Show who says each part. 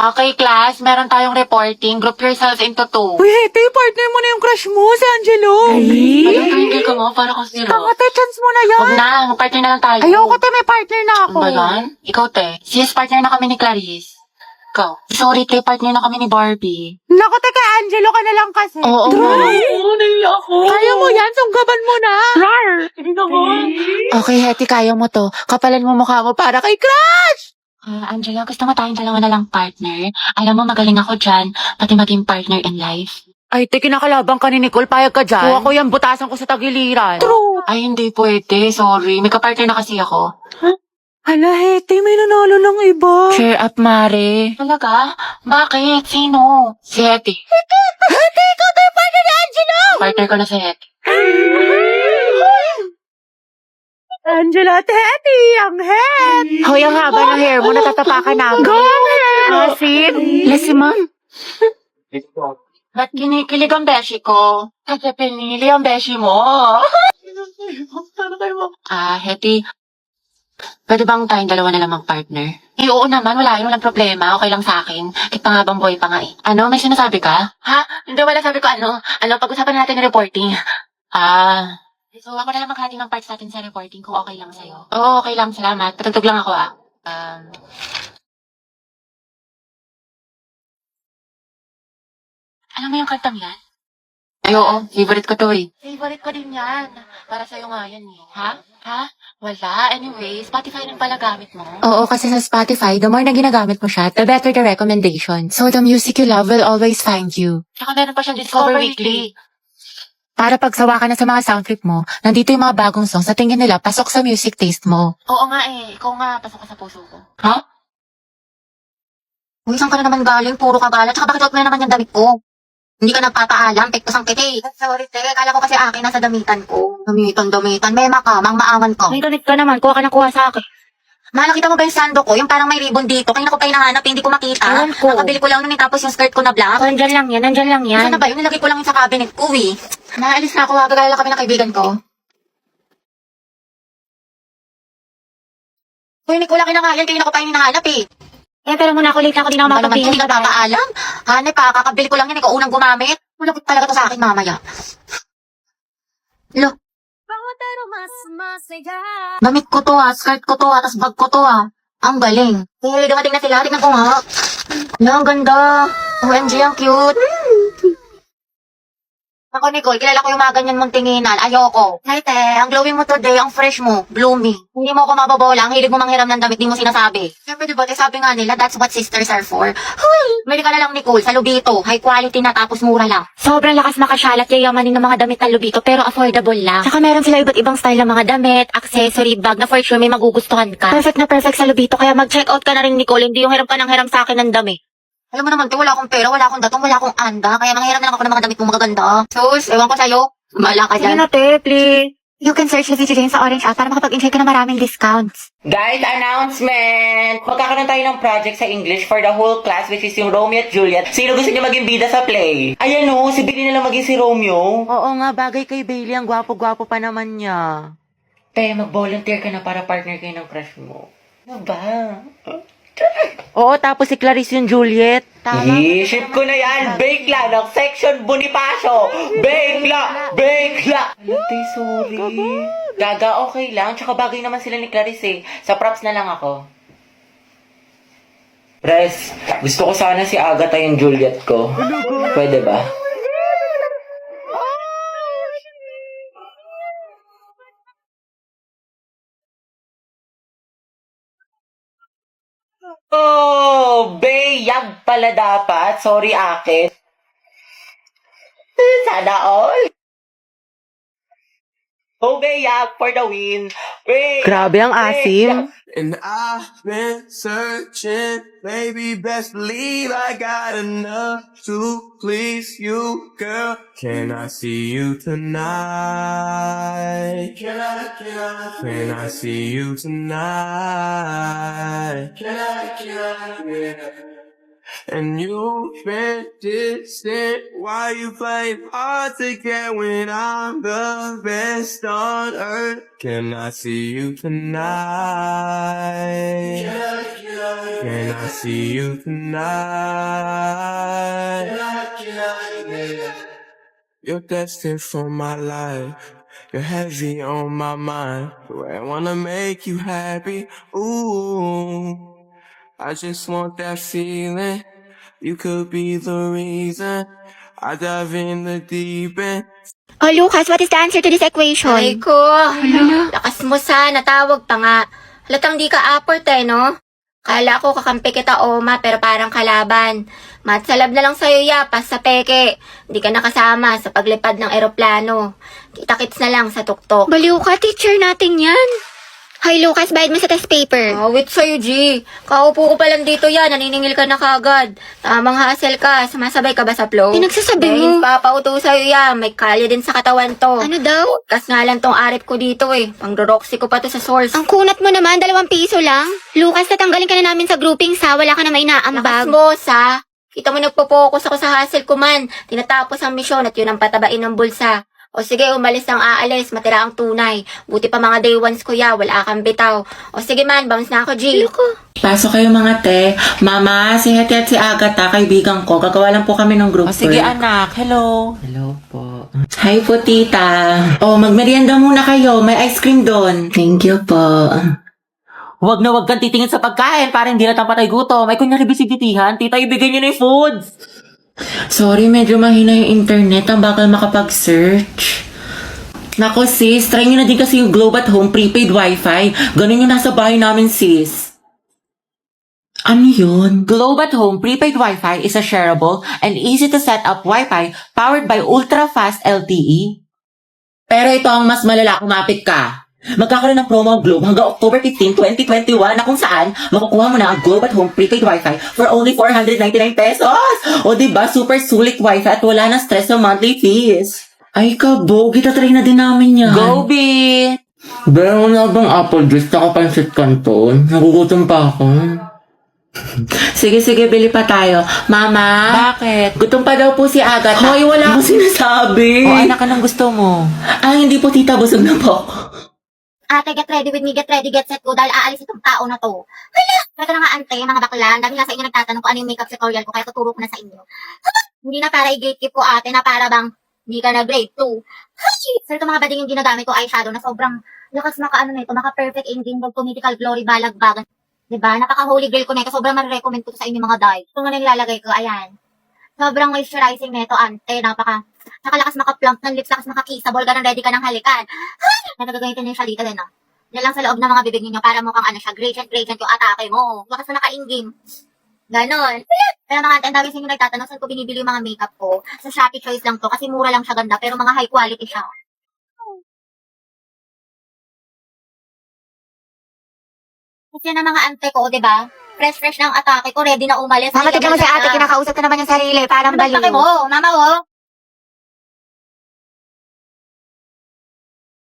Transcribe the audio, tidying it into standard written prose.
Speaker 1: Okay, class, meron tayong reporting. Group yourselves into two.
Speaker 2: Uy, Hete, partner mo na yung crush mo, si Angelo.
Speaker 1: Ayun, tumigil ka mo, para kang zero.
Speaker 2: Tama, te, chance mo na yan.
Speaker 1: Huwag na, mag-partner na lang tayo.
Speaker 2: Ayoko, te, may partner na ako.
Speaker 1: Ano ba yan? Ikaw, te. Sis, partner na kami ni Clarice. Ikaw. Sorry, te, partner na kami ni Barbie.
Speaker 2: Naku, te, kay Angelo ka na lang kasi.
Speaker 1: Oo,
Speaker 3: Oo, naiya ako.
Speaker 2: Kaya mo yan, sunggaban mo na.
Speaker 3: Hindi naman.
Speaker 2: Okay, Hete, kaya mo to. Kapalan mo mukha mo para kay crush.
Speaker 1: Angela, gusto mo tayong dalawa na lang partner? Alam mo, magaling ako dyan, pati maging partner in life.
Speaker 2: Ay, te, kinakalabang ka ni Nicole, payag ka dyan. Kuha ko yan, butasan ko sa tagiliran. True.
Speaker 1: Ay, hindi pwede. Sorry. May kapartner na kasi ako.
Speaker 2: Hala, Hete, may nanalo ng iba. Cheer up, Mare.
Speaker 1: Talaga? Bakit? Sino? Si Hetty.
Speaker 2: Hete, ikaw tayo partner ni Angelo.
Speaker 1: Partner ko na si Hetty.
Speaker 2: Angela at Hete, ang head. Hoy, ang haba ng hair mo, natatapakan namin. Go, ang head. Asin. Listen, ma'am.
Speaker 1: Ba't kinikilig ang beshi ko? Kasi pinili ang beshi mo. Hetty. Pwede bang tayong dalawa na lang mag-partner? Oo naman, wala yun, walang problema. Okay lang sa akin. Kahit pangabang boy pa nga eh. Ano, may sinasabi ka? Ha? Hindi, wala sabi ko ano. Pag-usapan natin ng reporting. So ako na lang maghati ng parts natin sa reporting kung okay lang sa'yo. Oo, okay lang. Salamat. Patugtog lang ako Alam mo yung kantang yan? Ay, oo. Favorite ko to eh. Favorite ko din yan. Para sa'yo nga yan eh. Ha? Wala. Anyway, Spotify rin pala gamit mo.
Speaker 2: Oo, kasi sa Spotify, the more na ginagamit mo siya, the better the recommendation. So the music you love will always find you.
Speaker 1: Tsaka meron pa siyang Discover Weekly.
Speaker 2: Para pagsawa ka na sa mga sound trip mo, nandito yung mga bagong songs sa tingin nila pasok sa music taste mo.
Speaker 1: Oo nga eh. Ikaw nga, pasok ka sa puso ko. Ha? Uy, saan ka na naman galing? Puro ka galat. Tsaka bakit huwag mo na naman yung damit ko? Hindi ka nagpapaalam. Pektos ang kiti. Sorry, te. Kala ko kasi akin nasa damitan ko. Damitan. Mema ka. Maawan ko.
Speaker 2: May ganit ka naman, kuha ka ng kuha sa akin.
Speaker 1: Mahal, nakita mo ba yung sando ko? Yung parang may ribbon dito. Kanina ko pa hinahanap, hindi ko makita.
Speaker 2: Ewan ko.
Speaker 1: Nakabili ko lang nun, tapos yung skirt ko na black.
Speaker 2: Nandyan lang yan.
Speaker 1: Saan na ba yun? Nilagay ko lang yun sa cabinet ko eh. Naalis na ako, gagala kami ng kaibigan ko. Uy, Nick, wala kinangayan. Kanina ko pa yung hinahanap eh.
Speaker 2: Pero muna ako, late ako, di na ako
Speaker 1: Ano naman, hindi ka papaalam? Hanep pa, kakabili ko lang yan. Ikaw unang gumamit. Malapit talaga to sa akin mamaya. Lo, damit ko to skirt ko to tas bag ko to Ang galing. Dumating na sila, tignan ko nga. Ang ganda. OMG, ang cute. Ako, Nicole, kilala ko yung mga ganyan mong tinginan. Ayoko. Hey, te, ang glowing mo today, ang fresh mo, bloomy. Hindi mo ako mababola, ang hilig mo manghiram ng damit, di mo sinasabi. Siyempre, diba, sabi nga nila, that's what sisters are for. Huy! Mali ka na lang, Nicole, sa Lubito. High quality na tapos mura lang.
Speaker 2: Sobrang lakas makasyalat yayamanin ng mga damit na Lubito pero affordable lang. Saka meron sila iba't ibang style ng mga damit, accessory, bag na for sure may magugustuhan ka. Perfect na perfect sa Lubito kaya mag-check out ka na rin, Nicole. Hindi yung hiram ka ng hiram sa akin ng damit.
Speaker 1: Alam mo naman, te, wala akong pera, wala akong datong, wala akong anda. Kaya manghiram na lang ako ng mga damit mong magaganda. Sus, ewan ko sa'yo. Bahala ka
Speaker 2: Sige
Speaker 1: dyan.
Speaker 2: na, te, please. You can search the video dyan sa Orange app para makapag-enjoy ka ng maraming discounts.
Speaker 3: Guys, announcement! Magkakaroon tayo ng project sa English for the whole class, which is yung Romeo at Juliet. Sino gusto niyo maging bida sa play? Ayan o, si Billy na lang maging si Romeo.
Speaker 2: Oo nga, bagay kay Bailey. Ang gwapo-gwapo pa naman niya.
Speaker 3: Te, mag-volunteer ka na para partner kayo ng crush mo. Ano ba?
Speaker 2: Oo, tapos si Clarice yung Juliet.
Speaker 3: Ship ko na yan! Bakla ng Section Bonifacio! Bakla! Ate, sorry. Gaga, okay lang. Tsaka bagay naman sila ni Clarice eh. Sa props na lang ako. Pres, gusto ko sana si Agatha yung Juliet ko. Pwede ba? Oh, Beyag pala dapat. Sorry, akin. Sana all. Oh, Beyag for the win. Beyag,
Speaker 2: Grabe ang asim.
Speaker 4: And I've been searching, baby, best believe I got enough to please you, girl. Can I see you tonight? Can I see you tonight? And you've been distant. Why you playing hard to get when I'm the best on earth? Can I see you tonight? Can I see you tonight? You're destined for my life. You're heavy on my mind. I wanna make you happy. Ooh, I just want that feeling. You could be the reason I dive in the deep end.
Speaker 2: Oh, Lucas, what is the answer to this equation?
Speaker 5: Ay ko, lakas mo sana, tawag pa nga. Halatang di ka aport no? Kala ko kakampi kita, Oma, pero parang kalaban. Matsalab na lang sa'yo, yapas sa peke. Hindi ka nakasama sa paglipad ng eroplano. Kita-kits na lang sa tuktok.
Speaker 2: Baliw ka, teacher natin yan. Hi, Lucas, bayad mo sa test paper.
Speaker 5: Awit sa'yo, G. Kaupo ko pa lang dito yan, naniningil ka na kagad. Tamang hassle ka, sumasabay ka ba sa flow?
Speaker 2: Pinagsasabi mo.
Speaker 5: Papauto sa'yo yan, may kalya din sa katawan to.
Speaker 2: Ano daw?
Speaker 5: Kas nga lang tong arip ko dito Pang-roxy ko pa to sa source.
Speaker 2: Ang kunat mo naman, 2 piso lang. Lucas, tatanggalin ka na namin sa grouping sa wala ka na may
Speaker 5: Lakas
Speaker 2: naambag.
Speaker 5: mo, sa. Kita mo nagpo-focus ako sa hustle ko man. Tinatapos ang misyon at yun ang patabain ng bulsa. O sige, umalis ang aalis, matira ang tunay. Buti pa mga day ones kuya, wala kang bitaw. O sige man, bounce na ako, G.
Speaker 1: Pasok kayo mga te. Mama, si Hetty at si Agatha, kaibigan ko. Gagawa lang po kami ng group
Speaker 3: Sige
Speaker 1: work.
Speaker 3: anak, hello. Hello po.
Speaker 1: Hi po, tita. Oh, magmerienda muna kayo. May ice cream doon. Thank you po.
Speaker 3: Huwag na huwag kang titingin sa pagkain para hindi na patay gutom. May kunyari bisigitihan, tita ibigay niyo na yung foods.
Speaker 1: Sorry, medyo mahina yung internet. Ang bakal makapag-search. Nako sis, try nyo na din kasi yung Globe at Home prepaid wifi. Ganun yung nasa bahay namin sis. Ano yun?
Speaker 3: Globe at Home prepaid Wi-Fi is a shareable and easy to set up Wi-Fi powered by ultra-fast LTE.
Speaker 1: Pero ito ang mas malala, kumapit ka. Magkakaroon ng promo ang Globe hanggang October 15, 2021 na kung saan makukuha mo na ang Globe at Home prepaid Wi-Fi for only 499 pesos. O diba, super sulit Wi-Fi at wala na stress sa monthly fees. Ay kabog, itatry na din namin yan.
Speaker 3: Go, Bit!
Speaker 1: Meron na bang apple juice tsaka pansit canton? Nagugutom pa ako. Sige, bili pa tayo. Mama?
Speaker 3: Bakit?
Speaker 1: Gutom pa daw po si Agatha. Hoy, wala akong sinasabi.
Speaker 3: O anak, anong gusto mo?
Speaker 1: Ah, hindi po tita, busog na po.
Speaker 2: Ate, get ready with me, get ready, get set ko dahil aalis itong tao na to. Hala! Talaga na nga ante, mga bakla. Dami nga sa inyo nagtatanong kung ano yung makeup tutorial ko kaya tuturo ko na sa inyo. Hindi na para i-gatekeep ko ate, na para bang hindi ka na grade 2. Sir, itong mga bading yung ginagamit ko eyeshadow na sobrang lakas maka-ano na ito, maka-perfect engine, to mythical glory, balagbagan. Diba? Napaka-holy grail ko na ito. Sobrang marirecommend ko to sa inyo mga dye. Ito nga na nilalagay ko, ayan. Sobrang moisturizing na ito, ante. Nakalakas maka-plump ng lips, lakas maka-kissable, ganun ready ka ng halikan. Nagagamitin niyo siya dito din, no? Yan lang sa loob ng mga bibig niyo para mukhang ano siya, gradient yung atake mo. Lakas na naka-ingim. Ganon. Pero mga ante, ang dami sa inyo nagtatanong saan ko binibili yung mga makeup ko. Sa Shopee Choice lang to kasi mura lang siya, ganda, pero mga high quality siya. Kasi yan ang mga ante ko, diba? Fresh ng atake ko, ready na umalis.
Speaker 5: Mama, tignan mo si ate, kinakausap ka naman yung sarili, parang
Speaker 2: Ano ba
Speaker 5: baliw.
Speaker 2: mo? Mama, oh.